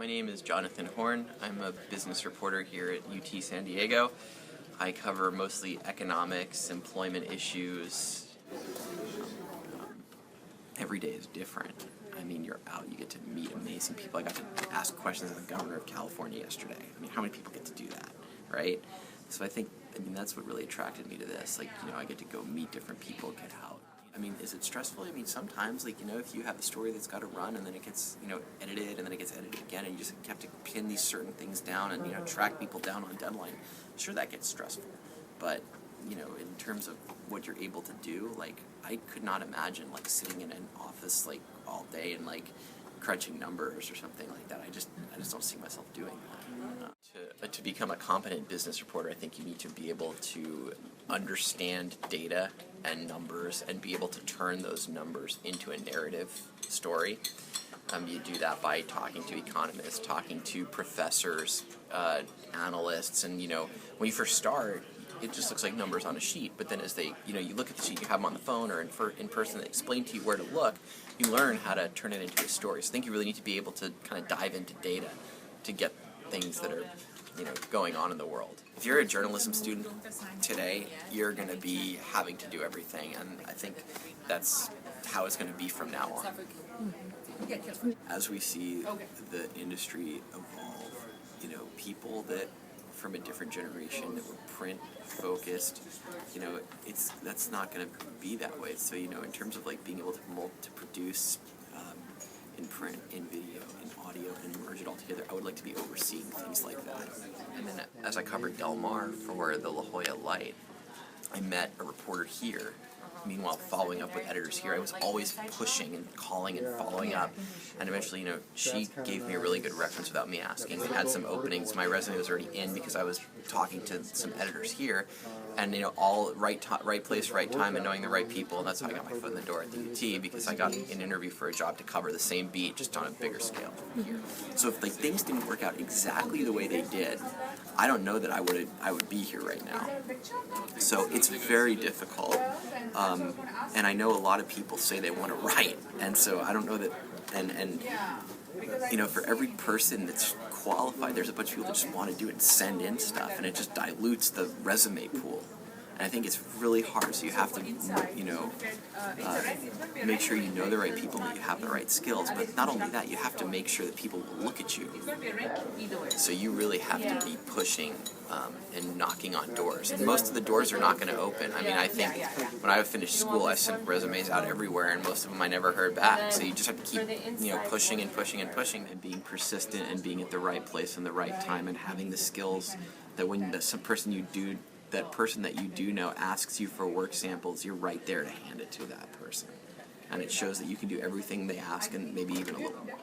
My name is Jonathan Horn. I'm a business reporter here at UT San Diego. I cover mostly economics, employment issues. Every day is different. I mean, you're out, you get to meet amazing people. I got to ask questions of the governor of California yesterday. I mean, how many people get to do that, right? So I mean, that's what really attracted me to this. Like, I get to go meet different people, get out. I mean, is it stressful? I mean, sometimes, if you have a story that's got to run and then it gets, edited and then it gets edited again and you just have to pin these certain things down and, track people down on deadline, sure, that gets stressful. But, in terms of what you're able to do, I could not imagine, sitting in an office, all day and, crunching numbers or something like that. I just don't see myself doing that. To become a competent business reporter, I think you need to be able to understand data and numbers and be able to turn those numbers into a narrative story. You do that by talking to economists, talking to professors, analysts, and when you first start, it just looks like numbers on a sheet, but then as they, you look at the sheet, you have them on the phone or in person, they explain to you where to look, you learn how to turn it into a story. So I think you really need to be able to kind of dive into data to get things that are, going on in the world. If you're a journalism student today, you're going to be having to do everything, and I think that's how it's going to be from now on. As we see the industry evolve, people that from a different generation that were print focused, that's not going to be that way. So, in terms of being able to produce in print, in video, in audio, and merge it all together, I would like to be overseeing things like that. And then as I covered Del Mar for the La Jolla Light, I met a reporter here. Meanwhile, following up with editors here, I was always pushing and calling and following up. And eventually, she gave me a really good reference without me asking. We had some openings. My resume was already in because I was talking to some editors here. And, all right place, right time, and knowing the right people. And that's how I got my foot in the door at the UT, because I got an interview for a job to cover the same beat, just on a bigger scale here. So if things didn't work out exactly the way they did, I don't know that I would be here right now. So it's very difficult. And I know a lot of people say they want to write, and so I don't know that, and for every person that's qualified, there's a bunch of people that just want to do it and send in stuff, and it just dilutes the resume pool. And I think it's really hard, so you have to, make sure you know the right people and that you have the right skills, but not only that, you have to make sure that people will look at you. So you really have to be pushing and knocking on doors. And most of the doors are not going to open. I mean, I think when I finished school, I sent resumes out everywhere, and most of them I never heard back. So you just have to keep, pushing and pushing and pushing, and being persistent and being at the right place in the right time, and having the skills that when that person that you do know asks you for work samples, you're right there to hand it to that person. And it shows that you can do everything they ask and maybe even a little more.